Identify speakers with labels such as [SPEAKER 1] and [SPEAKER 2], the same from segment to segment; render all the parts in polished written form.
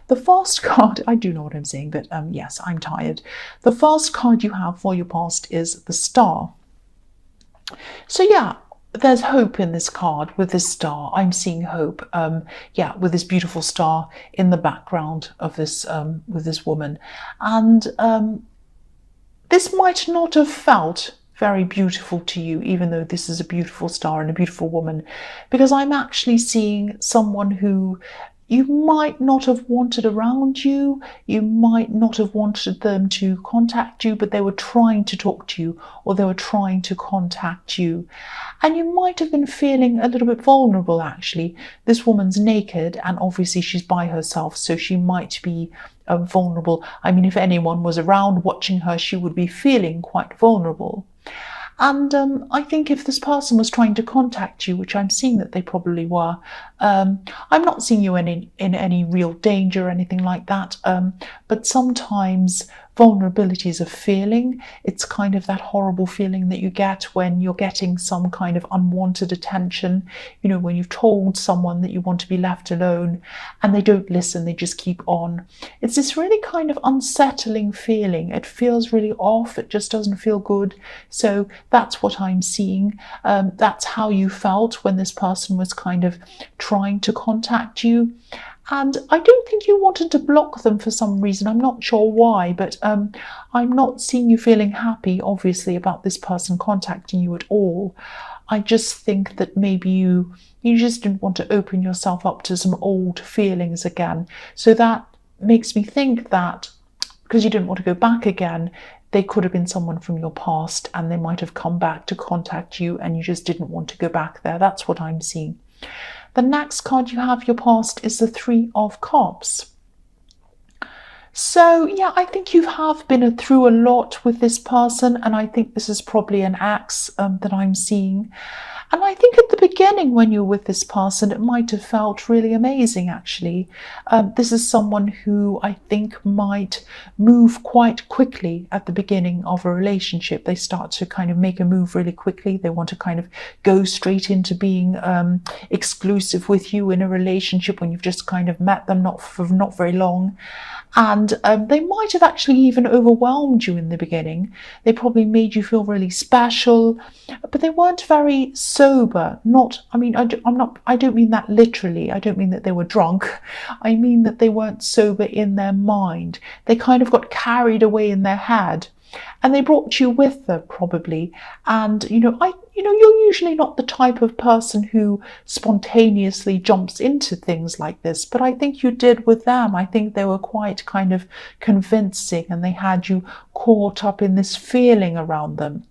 [SPEAKER 1] The first card, I do know what I'm saying, but yes, I'm tired. The first card you have for your past is the Star. So yeah, there's hope in this card with this star. I'm seeing hope. Yeah, with this beautiful star in the background of this with this woman, and this might not have felt very beautiful to you, even though this is a beautiful star and a beautiful woman, because I'm actually seeing someone who you might not have wanted around you, you might not have wanted them to contact you, but they were trying to talk to you, or they were trying to contact you. And you might have been feeling a little bit vulnerable, actually. This woman's naked, and obviously she's by herself, so she might be vulnerable. I mean, if anyone was around watching her, she would be feeling quite vulnerable. And I think if this person was trying to contact you, which I'm seeing that they probably were, I'm not seeing you in any real danger or anything like that. But sometimes vulnerability is a feeling. It's kind of that horrible feeling that you get when you're getting some kind of unwanted attention. You know, when you've told someone that you want to be left alone and they don't listen, they just keep on. It's this really kind of unsettling feeling. It feels really off. It just doesn't feel good. So that's what I'm seeing. That's how you felt when this person was kind of trying to contact you. And I don't think you wanted to block them for some reason. I'm not sure why, but I'm not seeing you feeling happy, obviously, about this person contacting you at all. I just think that maybe you just didn't want to open yourself up to some old feelings again. So that makes me think that because you didn't want to go back again, they could have been someone from your past and they might have come back to contact you and you just didn't want to go back there. That's what I'm seeing. The next card you have, your past, is the Three of Cups. So yeah, I think you have been through a lot with this person, and I think this is probably an ex that I'm seeing. And I think at the beginning when you're with this person, it might have felt really amazing, actually. This is someone who I think might move quite quickly at the beginning of a relationship. They start to kind of make a move really quickly. They want to kind of go straight into being exclusive with you in a relationship when you've just kind of met them, for not very long. And they might have actually even overwhelmed you in the beginning. They probably made you feel really special, but they weren't very sober. I don't mean that literally. I don't mean that they were drunk. I mean that they weren't sober in their mind. They kind of got carried away in their head. And they brought you with them, probably. And, you're usually not the type of person who spontaneously jumps into things like this, but I think you did with them. I think they were quite kind of convincing and they had you caught up in this feeling around them.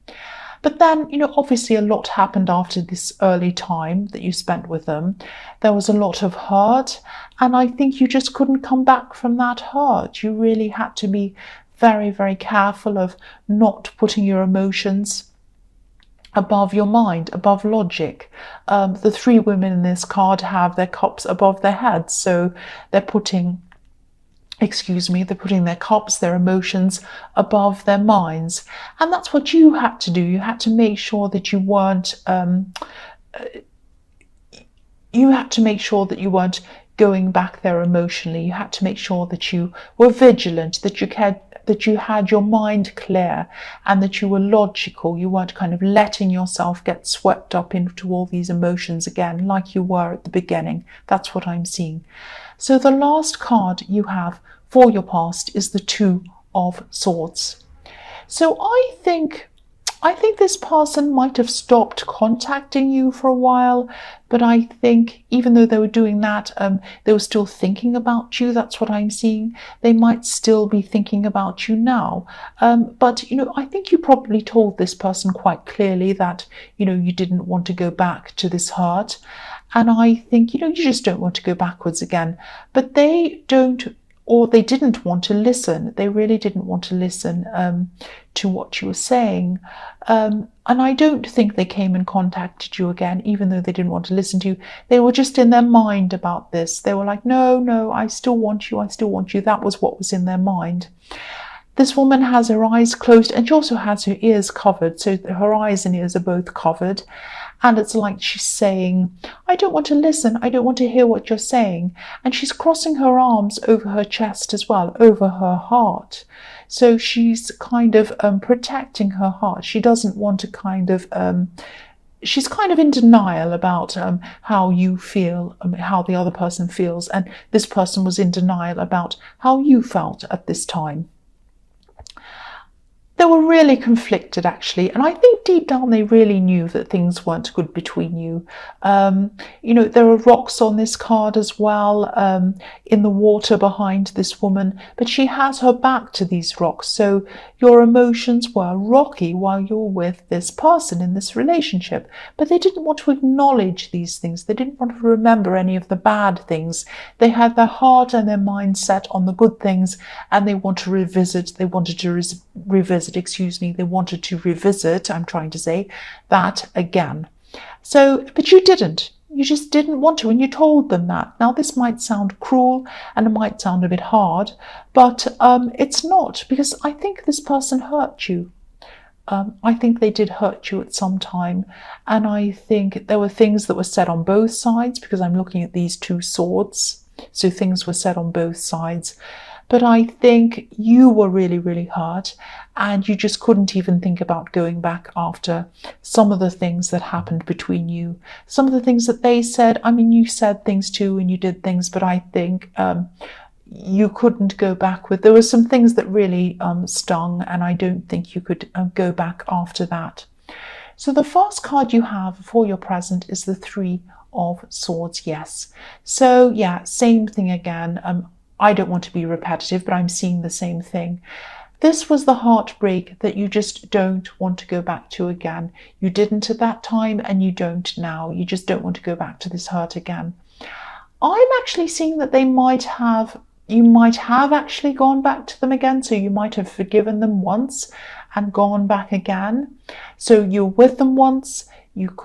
[SPEAKER 1] But then, obviously a lot happened after this early time that you spent with them. There was a lot of hurt, and I think you just couldn't come back from that hurt. You really had to be very, very careful of not putting your emotions above your mind, above logic. The three women in this card have their cups above their heads, so they're putting their cups, their emotions above their minds. And that's what you had to do. You had to make sure that you weren't going back there emotionally. You had to make sure that you were vigilant, that you had your mind clear, and that you were logical. You weren't kind of letting yourself get swept up into all these emotions again, like you were at the beginning. That's what I'm seeing. So the last card you have for your past is the Two of Swords. So I think this person might have stopped contacting you for a while, but I think even though they were doing that, they were still thinking about you. That's what I'm seeing. They might still be thinking about you now. But, I think you probably told this person quite clearly that, you didn't want to go back to this hurt. And I think, you just don't want to go backwards again. But they didn't want to listen. They really didn't want to listen to what you were saying. And I don't think they came and contacted you again, even though they didn't want to listen to you. They were just in their mind about this. They were like, no, I still want you. That was what was in their mind. This woman has her eyes closed and she also has her ears covered. So her eyes and ears are both covered. And it's like she's saying, I don't want to listen, I don't want to hear what you're saying. And she's crossing her arms over her chest as well, over her heart. So she's kind of protecting her heart. She doesn't want to kind of she's kind of in denial about how you feel, how the other person feels, and this person was in denial about how you felt at this time. They were really conflicted, actually, and I think deep down they really knew that things weren't good between you. There are rocks on this card as well, in the water behind this woman, but she has her back to these rocks, so your emotions were rocky while you're with this person in this relationship, but they didn't want to acknowledge these things. They didn't want to remember any of the bad things. They had their heart and their mind set on the good things, and they wanted to revisit I'm trying to say that again. So, but you didn't. You just didn't want to, and you told them that. Now, this might sound cruel and it might sound a bit hard, but it's not, because I think this person hurt you. I think they did hurt you at some time, and I think there were things that were said on both sides, because I'm looking at these two swords, so things were said on both sides. But I think you were really, really hurt, and you just couldn't even think about going back after some of the things that happened between you. Some of the things that they said, I mean, you said things too and you did things, but I think you couldn't go back with. There were some things that really stung, and I don't think you could go back after that. So the first card you have for your present is the Three of Swords, yes. So yeah, same thing again. I don't want to be repetitive, but I'm seeing the same thing. This was the heartbreak that you just don't want to go back to again. You didn't at that time, and you don't now. You just don't want to go back to this hurt again. I'm actually seeing that you might have actually gone back to them again. So you might have forgiven them once and gone back again. So you're with them once, you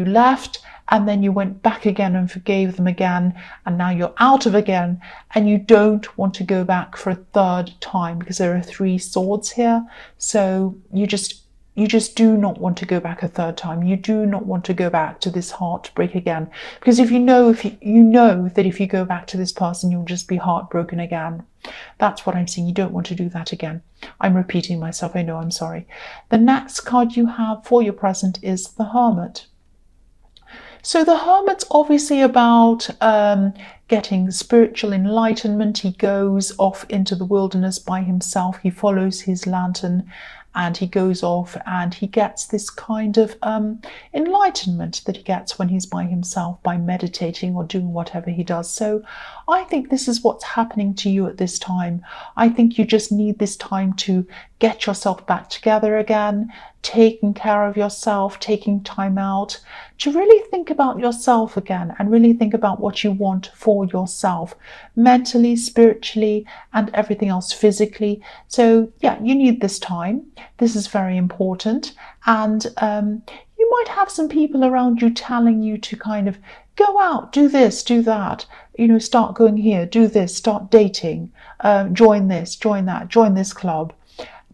[SPEAKER 1] left, and then you went back again and forgave them again, and now you're out of again, and you don't want to go back for a third time, because there are Three Swords here. So you just do not want to go back a third time. You do not want to go back to this heartbreak again, because if you know that if you go back to this person, you'll just be heartbroken again. That's what I'm saying. You don't want to do that again. I'm repeating myself. I know, I'm sorry. The next card you have for your present is the Hermit. So the Hermit's obviously about getting spiritual enlightenment. He goes off into the wilderness by himself. He follows his lantern, and he goes off and he gets this kind of enlightenment that he gets when he's by himself, by meditating or doing whatever he does. So I think this is what's happening to you at this time. I think you just need this time to get yourself back together again, taking care of yourself, taking time out to really think about yourself again, and really think about what you want for yourself, mentally, spiritually, and everything else physically. So yeah, you need this time. This is very important. And you might have some people around you telling you to kind of go out, do this, do that, start going here, do this, start dating, join this, join that, join this club.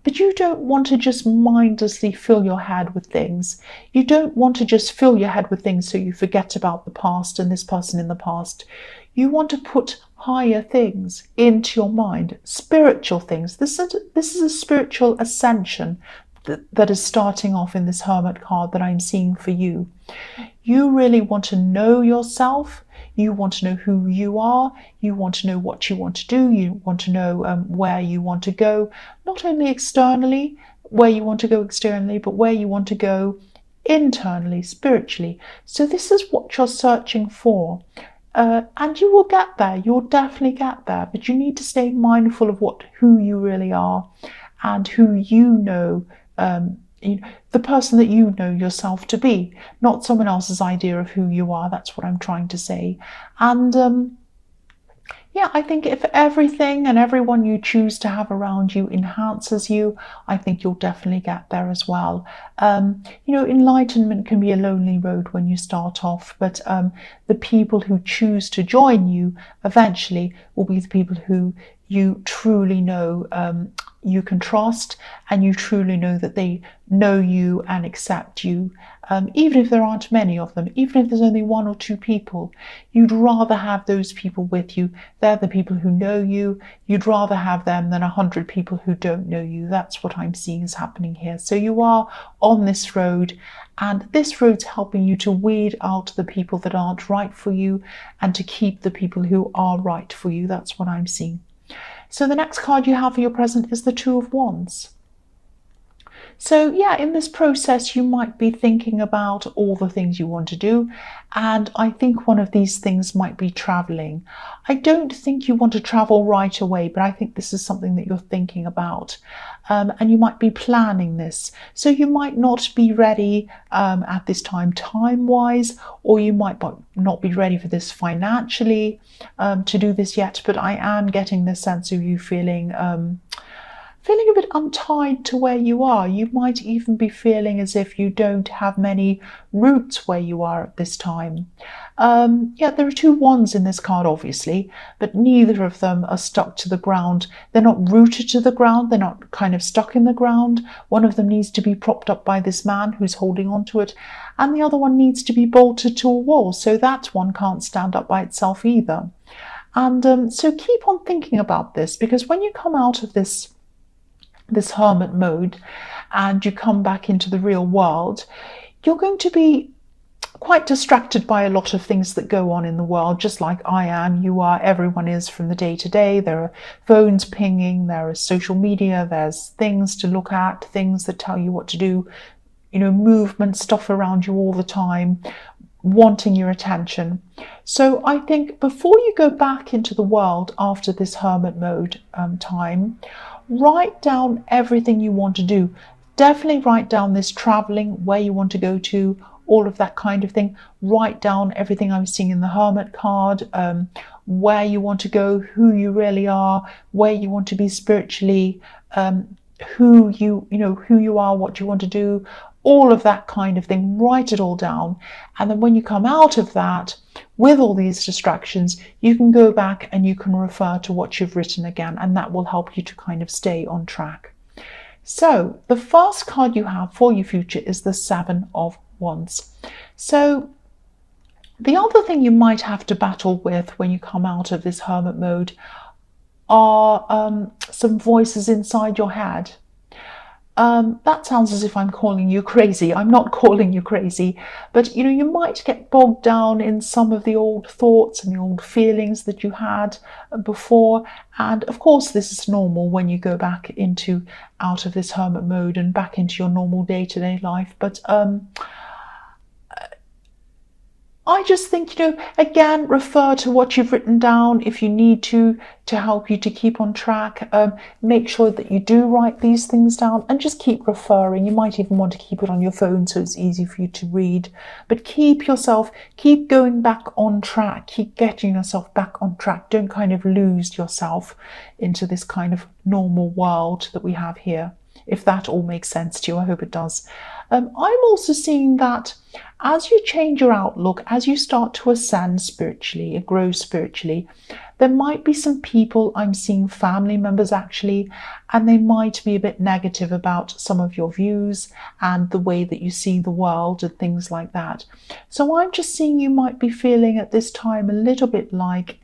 [SPEAKER 1] But you don't want to just mindlessly fill your head with things. You don't want to just fill your head with things so you forget about the past and this person in the past. You want to put higher things into your mind, spiritual things. This is a spiritual ascension that is starting off in this Hermit card that I'm seeing for you. You really want to know yourself. You want to know who you are. You want to know what you want to do. You want to know where you want to go, not only externally, where you want to go externally, but where you want to go internally, spiritually. So this is what you're searching for. And you will get there. You'll definitely get there. But you need to stay mindful of who you really are, and who you know, the person that you know yourself to be, not someone else's idea of who you are. That's what I'm trying to say. And yeah, I think if everything and everyone you choose to have around you enhances you, I think you'll definitely get there as well. Enlightenment can be a lonely road when you start off, but the people who choose to join you eventually will be the people who you truly know you can trust, and you truly know that they know you and accept you. Even if there aren't many of them, even if there's only one or two people, you'd rather have those people with you. They're the people who know you. You'd rather have them than 100 people who don't know you. That's what I'm seeing is happening here. So you are on this road, and this road's helping you to weed out the people that aren't right for you and to keep the people who are right for you. That's what I'm seeing. So the next card you have for your present is the Two of Wands. So yeah, in this process, you might be thinking about all the things you want to do. And I think one of these things might be traveling. I don't think you want to travel right away, but I think this is something that you're thinking about. And you might be planning this. So you might not be ready at this time-wise, or you might not be ready for this financially to do this yet. But I am getting the sense of you feeling a bit untied to where you are. You might even be feeling as if you don't have many roots where you are at this time. Yeah, there are two wands in this card, obviously, but neither of them are stuck to the ground. They're not rooted to the ground. They're not kind of stuck in the ground. One of them needs to be propped up by this man who's holding on to it, and the other one needs to be bolted to a wall. So that one can't stand up by itself either. And so keep on thinking about this, because when you come out of this hermit mode and you come back into the real world, you're going to be quite distracted by a lot of things that go on in the world, just like I am, you are, everyone is from the day to day. There are phones pinging, there is social media, there's things to look at, things that tell you what to do, movement, stuff around you all the time, wanting your attention. So I think before you go back into the world after this hermit mode time, write down everything you want to do. Definitely write down this traveling, where you want to go to, all of that kind of thing. Write down everything I'm seeing in the hermit card, where you want to go, who you really are, where you want to be spiritually, who you are, what you want to do, all of that kind of thing. Write it all down. And then when you come out of that, with all these distractions, you can go back and you can refer to what you've written again, and that will help you to kind of stay on track. So the first card you have for your future is the Seven of Wands. So the other thing you might have to battle with when you come out of this hermit mode are some voices inside your head. That sounds as if I'm calling you crazy. I'm not calling you crazy, but you might get bogged down in some of the old thoughts and the old feelings that you had before. And of course, this is normal when you go back out of this hermit mode and back into your normal day-to-day life. But I just think, again, refer to what you've written down if you need to help you to keep on track. Make sure that you do write these things down and just keep referring. You might even want to keep it on your phone so it's easy for you to read. But keep going back on track. Keep getting yourself back on track. Don't kind of lose yourself into this kind of normal world that we have here. If that all makes sense to you, I hope it does. I'm also seeing that as you change your outlook, as you start to ascend spiritually and grow spiritually, there might be some people, I'm seeing family members actually, and they might be a bit negative about some of your views and the way that you see the world and things like that. So I'm just seeing you might be feeling at this time a little bit like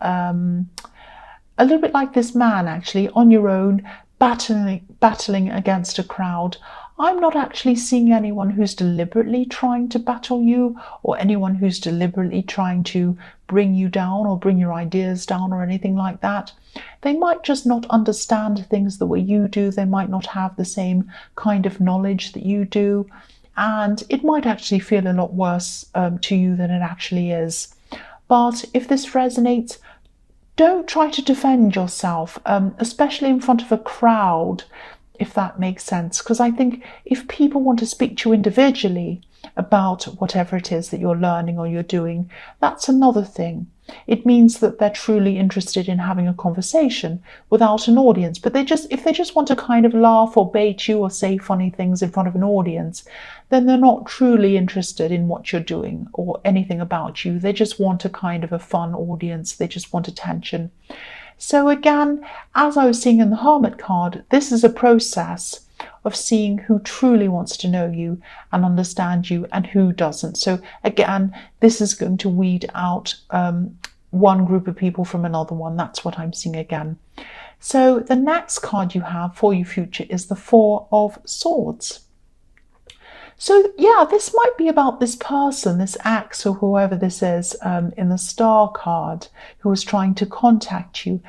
[SPEAKER 1] this man actually, on your own, battling against a crowd. I'm not actually seeing anyone who's deliberately trying to battle you, or anyone who's deliberately trying to bring you down or bring your ideas down or anything like that. They might just not understand things the way you do. They might not have the same kind of knowledge that you do. And it might actually feel a lot worse to you than it actually is. But if this resonates, don't try to defend yourself, especially in front of a crowd, if that makes sense. Because I think if people want to speak to you individually about whatever it is that you're learning or you're doing, that's another thing. It means that they're truly interested in having a conversation without an audience. But if they just want to kind of laugh or bait you or say funny things in front of an audience, then they're not truly interested in what you're doing or anything about you. They just want a kind of a fun audience. They just want attention. So again, as I was seeing in the Hermit card, this is a process of seeing who truly wants to know you and understand you and who doesn't. So again, this is going to weed out one group of people from another one. That's what I'm seeing again. So the next card you have for your future is the Four of Swords. So yeah, this might be about this person, this ex or whoever this is in the Star card who was trying to contact you.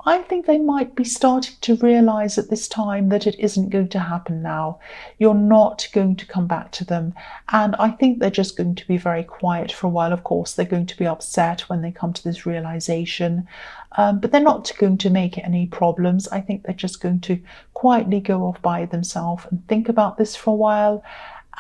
[SPEAKER 1] I think they might be starting to realize at this time that it isn't going to happen now. You're not going to come back to them. And I think they're just going to be very quiet for a while. Of course, they're going to be upset when they come to this realization. But they're not going to make any problems. I think they're just going to quietly go off by themselves and think about this for a while.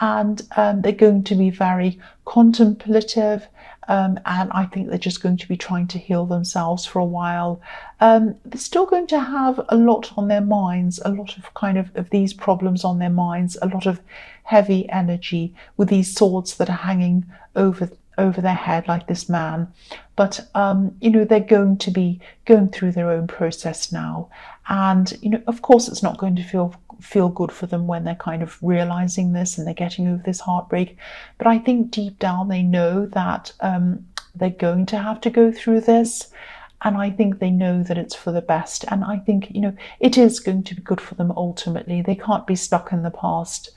[SPEAKER 1] And they're going to be very contemplative, and I think they're just going to be trying to heal themselves for a while. They're still going to have a lot on their minds, a lot of of these problems on their minds, a lot of heavy energy with these swords that are hanging over their head like this man. But they're going to be going through their own process now, and of course it's not going to feel good for them when they're kind of realizing this and they're getting over this heartbreak. But I think deep down they know that they're going to have to go through this, and I think they know that it's for the best. And I think it is going to be good for them ultimately. They can't be stuck in the past.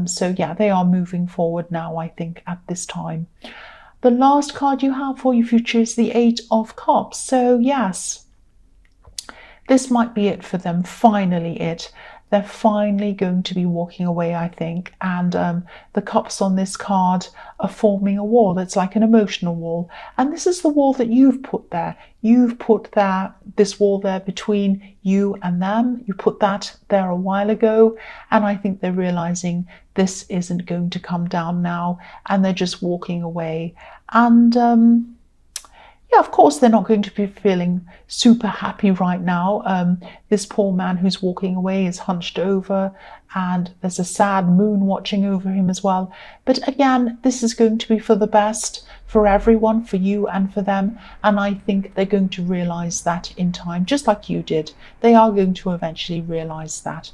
[SPEAKER 1] So yeah, they are moving forward now, I think, at this time. The last card you have for your future is the Eight of Cups. So yes, this might be it for them, finally it. They're finally going to be walking away, I think. And the cups on this card are forming a wall. It's like an emotional wall. And this is the wall that you've put there. You've put this wall there between you and them. You put that there a while ago. And I think they're realizing this isn't going to come down now. And they're just walking away. And yeah, of course, they're not going to be feeling super happy right now. This poor man who's walking away is hunched over, and there's a sad moon watching over him as well. But again, this is going to be for the best for everyone, for you and for them. And I think they're going to realize that in time, just like you did. They are going to eventually realize that.